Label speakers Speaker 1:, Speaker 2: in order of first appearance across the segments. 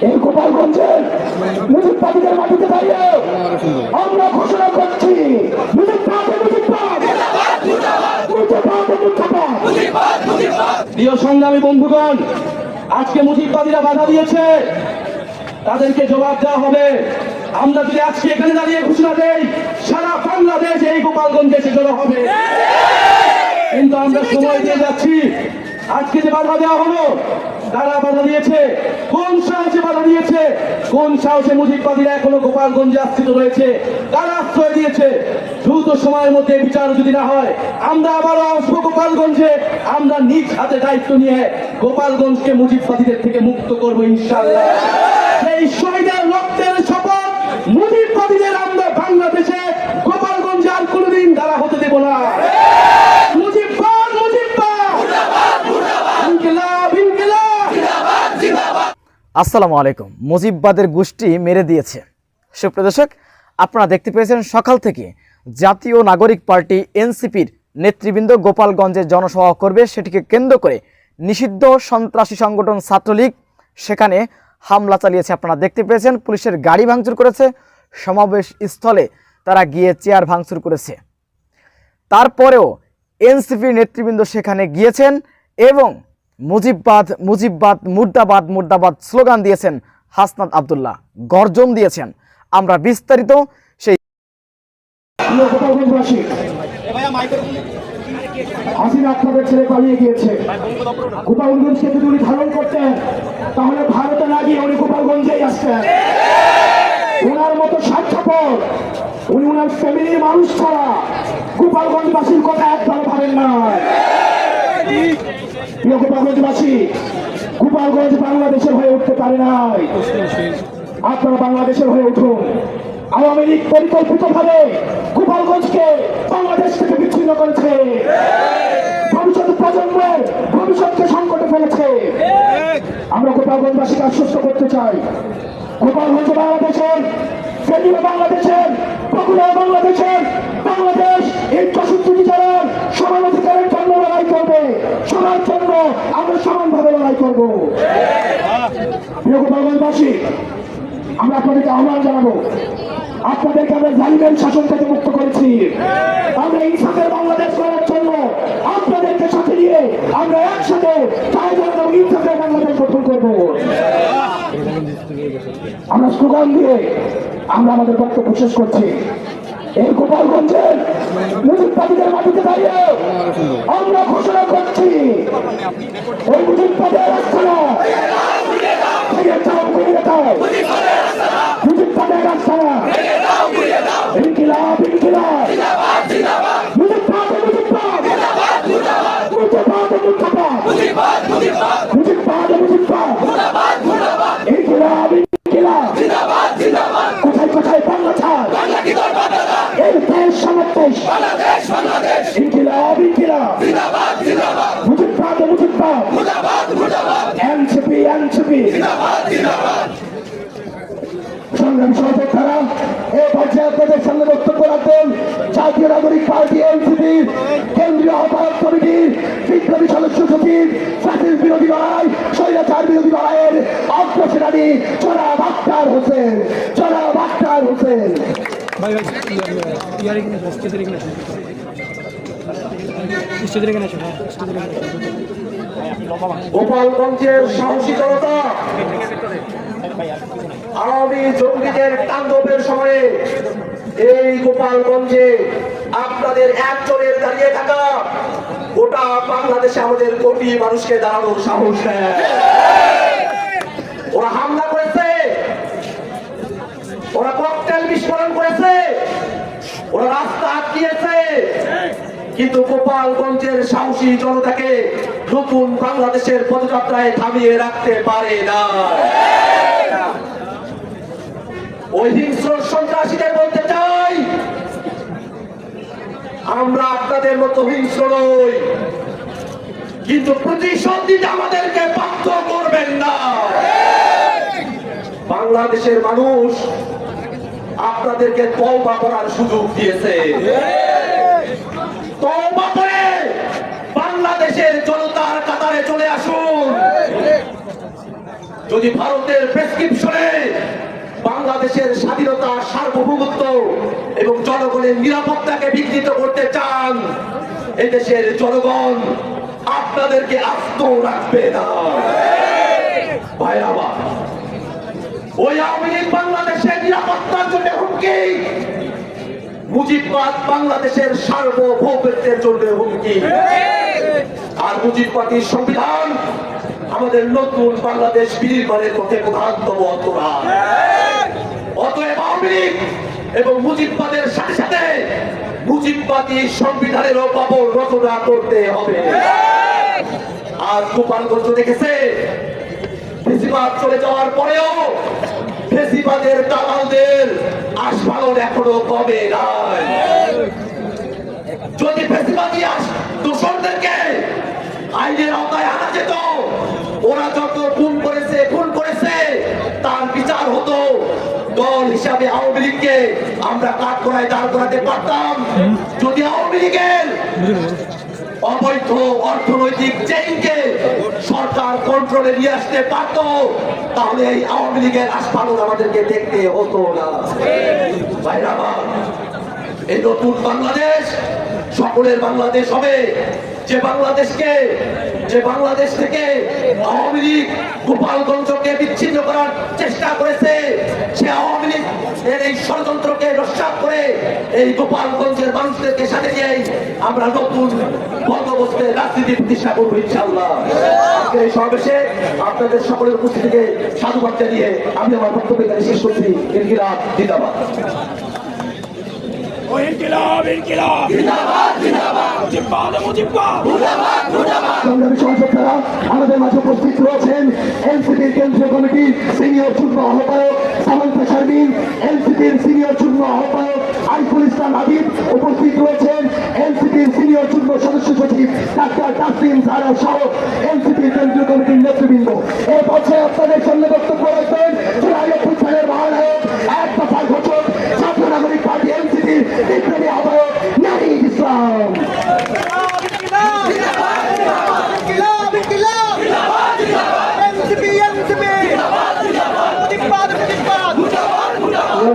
Speaker 1: এই গোপালগঞ্জের মুজিববাদীদের মাটিতে দাঁড়িয়ে আমরা ঘোষণা করছি প্রিয় সংগ্রামী বন্ধুগণ, আজকে মুজিববাদীরা বাধা দিয়েছে, তাদেরকে জবাব দেওয়া হবে। আমরা যদি আজকে এখানে দাঁড়িয়ে ঘোষণা দেই, সারা বাংলাদেশ এই গোপালগঞ্জে এসে জড়ো হবে। কিন্তু আমরা সময় দিয়ে যাচ্ছি। আজকে যে বাধা দেওয়া হলো, তারা বাধা দিয়েছে, কোন সাহসে বাধা দিয়েছে, কোন সাহসে মুজিববাদীরা এখনো গোপালগঞ্জে আশ্রিত রয়েছে, তারা আশ্রয় দিয়েছে। দ্রুত সময়ের মধ্যে বিচার যদি না হয়, আমরা আবারও আসবো গোপালগঞ্জে। আমরা নিজ হাতে দায়িত্ব নিয়ে গোপালগঞ্জকে মুজিববাদীদের থেকে মুক্ত করবো ইনশাআল্লাহ। সেই শহীদের রক্তের শপথ মুজিববাদীদের আমরা বাংলাদেশে গোপালগঞ্জে আর কোনোদিন দাঁড়া হতে দেব না।
Speaker 2: আসসালামু আলাইকুম। মুজিববাদের গোষ্ঠী মেরে দিয়েছে। সুপ্রিয় দর্শক, আপনারা দেখতে পেয়েছেন সকাল থেকে জাতীয় নাগরিক পার্টি এনসিপির নেতৃবৃন্দ গোপালগঞ্জে জনসভা করবে, সেটিকে কেন্দ্র করে নিষিদ্ধ সন্ত্রাসী সংগঠন ছাত্রলীগ সেখানে হামলা চালিয়েছে। আপনারা দেখতে পেয়েছেন পুলিশের গাড়ি ভাঙচুর করেছে, সমাবেশ স্থলে তারা গিয়ে চেয়ার ভাঙচুর করেছে। তারপরেও এনসিপির নেতৃবৃন্দ সেখানে গিয়েছেন এবং মুজিববাদ মুজিববাদ মুর্দাবাদ মুর্দাবাদ স্লোগান দিয়েছেন। হাসনাত আব্দুল্লাহ গর্জন দিয়েছেন। আমরা বিস্তারিত সেই
Speaker 1: হাসিনা আপনাদের ছেড়ে পালিয়ে গিয়েছে। গোপালগঞ্জকে যদি উনি ধারণ করতেন, তাহলে ভারতে না গিয়ে উনি গোপালগঞ্জেই আসতেন। ওনার মতো স্বার্থপর, উনি ওনার ফ্যামিলির মানুষ ছাড়া গোপালগঞ্জবাসীর কথা একবার ভাবেন না। প্রিয় গোপালগঞ্জবাসী, গোপালগঞ্জ বাংলাদেশের হয়ে উঠতে পারে নাই, আপনারা বাংলাদেশের হয়ে উঠুন। আওয়ামী লীগ পরিকল্পিতভাবে গোপালগঞ্জকে বাংলাদেশ থেকে বিচ্ছিন্ন করেছে, ভবিষ্যৎ প্রজন্মের ভবিষ্যৎকে সংকটে ফেলেছে। আমরা গোপালগঞ্জবাসীকে আশ্বস্ত করতে চাই, গোপালগঞ্জ বাংলাদেশের, ফেনীও বাংলাদেশের, বগুড়া বাংলাদেশের, বাংলাদেশ এই 64 জেলার সমান অধিকারের জন্য লড়াই করবে। সবার জন্য আমরা সমানভাবে লড়াই করবো। প্রিয় গোপালগঞ্জবাসী, আমরা আপনাদেরকে আহ্বান জানাবো, আপনাদেরকে আমরা জালিমের শাসন থেকে মুক্ত করেছি। আমরা ইনসাফের বাংলাদেশ করার জন্য আপনাদেরকে সাথে নিয়ে আমরা একসাথে ইনসাফের বাংলাদেশ গঠন করবো। আমরা স্লোগান দিয়ে আমরা আমাদের বক্তব্য শেষ করছি। এই গোপালগঞ্জের মুজিববাদীদের মাটিতে দাঁড়িয়ে আমরা ঘোষণা করছি, ওই মুজিববাদের রাস্তানা মুজিববাদের রাস্তানা ইনকিলাব ইনকিলাব মুজিববাদ মুজিববাদ মুজিববাদ মুজিববাদ মুজিববাদ মুজিববাদ ইনকিলাব ইনকিলাব কোথায় কোথায় বাংলা ছাড়, এই দেশ সমাবেশ ইনকিলাব ইনকিলাব মুজিববাদ মুজিববাদ এনসিপি এনসিপি সংগ্রাম সহযোদ্ধারা, এই পর্যায়ে আপনাদের সামনে বক্তব্য রাখবেন জাতীয় নাগরিক পার্টি এনসিপির কেন্দ্রীয় আহ্বায়ক কমিটির বিপ্লবী সদস্য সচিব, জাতির বিরোধী লড়াই, স্বৈরাচার বিরোধী লড়াইয়ের অগ্রসেনানী জনাব আখতার হোসেন। জনাব আখতার হোসেন। গোপালগঞ্জের সাহসী জনতা আওয়ামী জঙ্গিদের তাণ্ডবের সময়ে এই গোপালগঞ্জে আপনাদের একজনের দাঁড়িয়ে থাকা গোটা বাংলাদেশে আমাদের কোটি মানুষকে দাঁড়ানোর সাহস দেয়। ওরা হামলা করেছে, ওরা ককটেল বিস্ফোরণ করেছে, ওরা রাস্তা আটকিয়েছে, কিন্তু গোপালগঞ্জের সাহসী জনতাকে নতুন বাংলাদেশের পদযাত্রায় থামিয়ে রাখতে পারে না। ওই হিংস্র সন্ত্রাসীদের বলতে চাই, আমরা আপনাদের মতো হিংস্র নই, কিন্তু প্রতিশোধ দিতে আমাদেরকে বাধ্য করবেন না। বাংলাদেশের মানুষ আপনাদেরকে তওবা করার সুযোগ দিয়েছে। তওবা করে বাংলাদেশের জনতার কাতারে চলে আসুন। যদি ভারতের প্রেসক্রিপশনে বাংলাদেশের স্বাধীনতা, সার্বভৌমত্ব এবং জনগণের নিরাপত্তাকে বিঘ্নিত করতে চান, এদেশের জনগণ আপনাদেরকে আস্ত রাখবে না। ভাই আমার, ওই আওয়ামী লীগ বাংলাদেশের নিরাপত্তার জন্য হুমকি, মুজিববাদ বাংলাদেশের সার্বভৌমত্বের জন্য হুমকি। আর মুজিববাদী সংবিধান আমাদের নতুন বাংলাদেশ বিনির্মাণের পথে প্রধানতম অন্তরায়। অতএব আওয়ামী লীগ এবং মুজিববাদের সাথে সাথে মুজিববাদী সংবিধানেরও কবর রচনা করতে হবে। আর গোপালগঞ্জ দেখেছে ফেসিবাদ চলে যাওয়ার পরেও ফেসিবাদের দালালদের আস্ফালন এখনো কমে নাই। যদি ফেসিবাদী দোষরদেরকে আইনের আওতায় আনা যেত, ওরা যত খুন করেছে তার বিচার হতো। দল হিসাবে আওয়ামী লীগকে আমরা কাঠগড়ায় দাঁড় করাতে পারতাম যদি আওয়ামী লীগের অবৈধ অর্থনৈতিক চেইনকে সরকার কন্ট্রোলে নিয়ে আসতে পারত, তাহলে এই আওয়ামী লীগের আস্ফালন আমাদেরকে দেখতে হতো না। ভাইরা আমার, এই নতুন বাংলাদেশ সকলের বাংলাদেশ হবে। যে বাংলাদেশ থেকে আওয়ামী লীগ গোপালগঞ্জকে বিচ্ছিন্ন করার চেষ্টা করেছে, সে আওয়ামী লীগ এর এই ষড়যন্ত্রকে নস্যাৎ করে এই গোপালগঞ্জের মানুষদেরকে সাথে নিয়ে আমরা নতুন বন্দোবস্তের রাজনীতি প্রতিষ্ঠা করবো ইনশাআল্লাহ। আজকে এই সমাবেশে আপনাদের সকলের উপস্থিতিকে সাধুবাদ জানিয়ে আমি আমার বক্তব্য শেষ করছি। ইনকিলাব জিন্দাবাদ।
Speaker 3: ইনকিলাব ইনকিলাব জিন্দাবাদ জিন্দাবাদ মুজিববাদ মুজিববাদ মুর্দাবাদ মুর্দাবাদ।
Speaker 1: সংগ্রামী সহযোদ্ধারা, আমাদের মাঝে উপস্থিত রয়েছেন এনসিপির কেন্দ্রীয় কমিটির সিনিয়র যুগ্ম আহ্বায়ক সামান্তা শারমিন, এনসিপির সিনিয়র যুগ্ম আহ্বায়ক আরিফুল ইসলাম হাবিব, উপস্থিত রয়েছেন এনসিপির সিনিয়র যুগ্ম সদস্য সচিব ডাক্তার তাসলিম জাহরা সহ এনসিপির কেন্দ্রীয় কমিটির নেতৃবৃন্দ। এই পর্যায়ে আপনাদের সামনে বক্তব্য রাখবেন জুলাই অভ্যুত্থানের মহানায়ক, এক দফার ঘোষক, ছাত্র নাগরিক পার্টি এনসিপির বিপ্লবী আহ্বায়ক নাহিদ ইসলাম।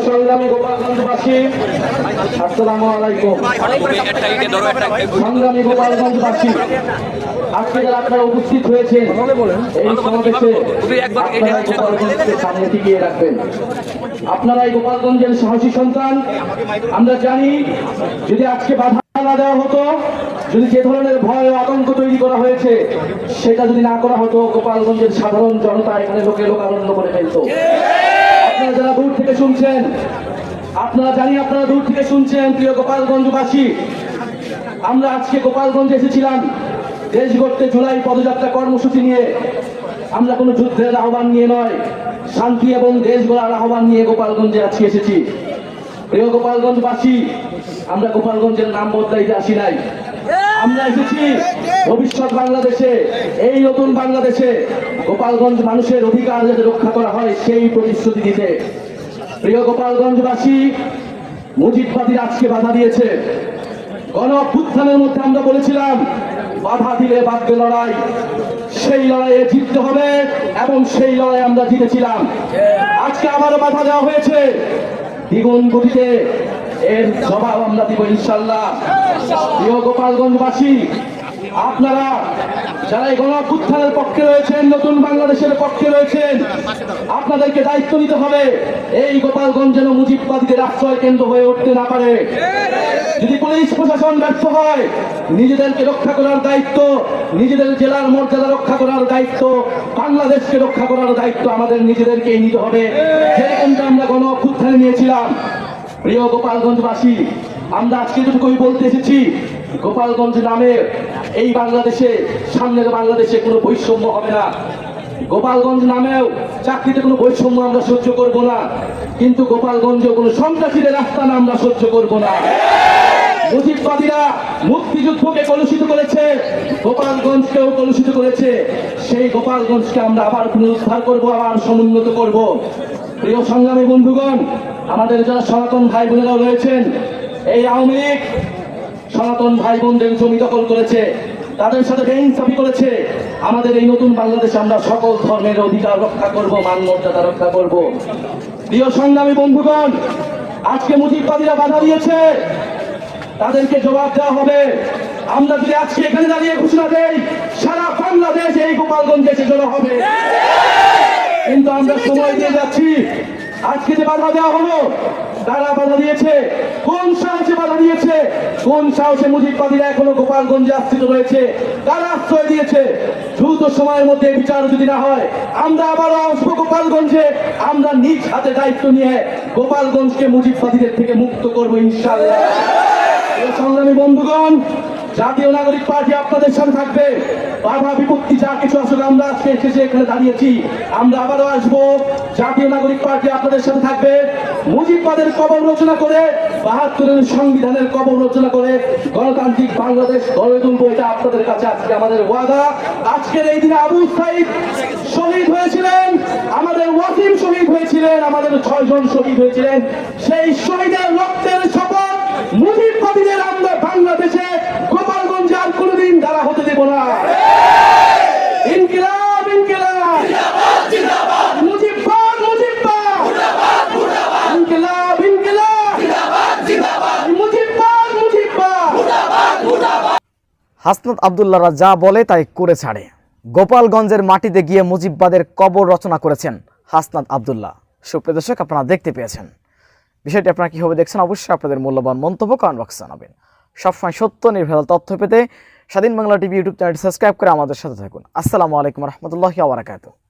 Speaker 4: সংগ্রামী গোপালগঞ্জবাসী, আসসালামু আলাইকুম। সংগ্রামী গোপালগঞ্জবাসী, আজকে যারা আপনারা উপস্থিত হয়েছেন এই সমাবেশে আপনারা গোপালগঞ্জকে সামনে টিকিয়ে রাখবেন। আপনারা এই গোপালগঞ্জের সাহসী সন্তান। আমরা জানি যদি আজকে বাধা না দেওয়া হতো, যদি যে ধরনের ভয় ও আতঙ্ক তৈরি করা হয়েছে সেটা যদি না করা হতো, গোপালগঞ্জের সাধারণ জনতা এখানে লোকে লোকারণ্য করে ফেলত। আপনারা যারা দূর থেকে শুনছেন, আপনারা দূর থেকে শুনছেন, প্রিয় গোপালগঞ্জবাসী, আমরা আজকে গোপালগঞ্জে এসেছিলাম দেশ গড়তে জুলাই পদযাত্রা কর্মসূচি নিয়ে। আমরা কোনো যুদ্ধের আহ্বান নিয়ে নয়, শান্তি এবং দেশ গড়ার আহ্বান নিয়ে গোপালগঞ্জে আজকে এসেছি। প্রিয় গোপালগঞ্জবাসী, আমরা গোপালগঞ্জের নাম বদলাইতে আসি নাই। আমরা এসেছি ভবিষ্যৎ বাংলাদেশে, এই নতুন বাংলাদেশে গোপালগঞ্জ মানুষের অধিকার যাতে রক্ষা করা হয় সেই প্রতিশ্রুতি দিতে। প্রিয় গোপালগঞ্জবাসী, মুজিববাদীরা আজকে বাধা দিয়েছে। গণ অভ্যুত্থানের মধ্যে আমরা বলেছিলাম বাধা দিলে বাঁধবে লড়াই, সেই লড়াইয়ে জিততে হবে এবং সেই লড়াই আমরা জিতেছিলাম। আজকে আবারও বাধা দেওয়া হয়েছে, দ্বিগুণ গতিতে এর জবাব আমরা দিব ইনশাল্লাহ। প্রিয় গোপালগঞ্জবাসী, আপনারা যারা এই গণ অভ্যুত্থানের পক্ষে রয়েছেন, নতুন বাংলাদেশের পক্ষে রয়েছেন, আপনাদেরকে দায়িত্ব নিতে হবে এই গোপালগঞ্জ যেন মুজিববাদীদের আশ্রয় কেন্দ্র হয়ে উঠতে না পারে। যদি পুলিশ প্রশাসন ব্যর্থ হয়, নিজেদেরকে রক্ষা করার দায়িত্ব, নিজেদের জেলার মর্যাদা রক্ষা করার দায়িত্ব, বাংলাদেশকে রক্ষা করার দায়িত্ব আমাদের নিজেদেরকেই নিতে হবে, যেরকমটা আমরা গণ অভ্যুত্থানে নিয়েছিলাম। প্রিয় গোপালগঞ্জবাসী, আমরা আজকে যেটুকুই বলতে এসেছি, গোপালগঞ্জ নামে এই বাংলাদেশে, সামনের বাংলাদেশে কোনো বৈষম্য হবে না। গোপালগঞ্জ নামেও চাকরিতে কোনো বৈষম্য আমরা সহ্য করব না, কিন্তু গোপালগঞ্জে কোনো সন্ত্রাসীদের আস্তানা আমরা সহ্য করব না। মুজিববাদীরা মুক্তিযুদ্ধকে কলুষিত করেছে, গোপালগঞ্জকেও কলুষিত করেছে, সেই গোপালগঞ্জকে আমরা আবার পুনরুদ্ধার করব, আবার সমুন্নত করব। প্রিয় সংগ্রামী বন্ধুগণ, আমাদের যারা সনাতন ভাই বোনেরাও রয়েছেন, এই আওয়ামী লীগ সনাতন ভাই বোনদের জমি দখল করেছে, তাদের সাথে বেইনসাফি করেছে। আমাদের এই নতুন বাংলাদেশে আমরা সকল ধর্মের অধিকার রক্ষা করব, মান মর্যাদা রক্ষা করব। প্রিয় সংগ্রামী বন্ধুগণ, আজকে মুজিববাদীরা বাধা দিয়েছে, তাদেরকে জবাব দেওয়া হবে। আমরা যদি আজকে এখানে দাঁড়িয়ে ঘোষণা দেই সারা বাংলাদেশ এই গোপালগঞ্জে এসে জড়ো হবে, কিন্তু আমরা সময় দিয়ে যাচ্ছি। আজকে যে বাধা দেওয়া হলো, তারা বাধা দিয়েছে, কোন সাহসে বাধা দিয়েছে, কোন সাহসে মুজিববাদীরা এখনো গোপালগঞ্জে আশ্রিত রয়েছে, তারা আশ্রয় দিয়েছে। দ্রুত সময়ের মধ্যে বিচার যদি না হয়, আমরা আবারও আসবো গোপালগঞ্জে। আমরা নিজ হাতে দায়িত্ব নিয়ে গোপালগঞ্জকে মুজিববাদীদের থেকে মুক্ত করবো ইনশাআল্লাহ। সংগ্রামী বন্ধুগণ, জাতীয় নাগরিক পার্টি আপনাদের সাথে থাকবে। বাধা বিপত্তি যা কিছু আসলে আমরা আজকে এসে এখানে দাঁড়িয়েছি, আমরা আবারও আসবো। জাতীয় নাগরিক পার্টি আপনাদের সাথে থাকবে। মুজিববাদের কবর রচনা করে, ৭২-এর সংবিধানের কবর রচনা করে গণতান্ত্রিক বাংলাদেশ গড়ে তুলবো, এটা আপনাদের কাছে আজকে আমাদের ওয়াদা। আজকের এই দিনে আবু সাইদ শহীদ হয়েছিলেন, আমাদের ওয়াসিম শহীদ হয়েছিলেন, আমাদের ৬ জন শহীদ হয়েছিলেন। সেই শহীদের রক্তের শপথ মুজিববাদীদের আমরা বাংলাদেশে গোপালগঞ্জে আর কোনোদিন দ্বারা হতে দেব না। ইনকিলাব ইনকিলাব জিন্দাবাদ, মুজিববাদ মুজিববাদ জিন্দাবাদ, ইনকিলাব ইনকিলাব জিন্দাবাদ, মুজিববাদ মুজিববাদ জিন্দাবাদ।
Speaker 2: হাসনাত আবদুল্লাহরা যা বলে তাই করে ছাড়ে। গোপালগঞ্জের মাটিতে গিয়ে মুজিববাদের কবর রচনা করেছেন হাসনাত আবদুল্লাহ। সুপ্রিয় দর্শক, আপনারা দেখতে পেয়েছেন। বিষয়টি আপনারা কিভাবে দেখছেন অবশ্যই আপনাদের মূল্যবান মন্তব্য কমেন্ট বক্সে জানাবেন। সবসময় সত্য নির্ভেজাল তথ্য পেতে স্বাধীন বাংলা টিভি ইউটিউব চ্যানেলটি সাবস্ক্রাইব করে আমাদের সাথে থাকুন। আসসালামু আলাইকুম রহমতুল্লাহি ওয়া বারাকাতুহু।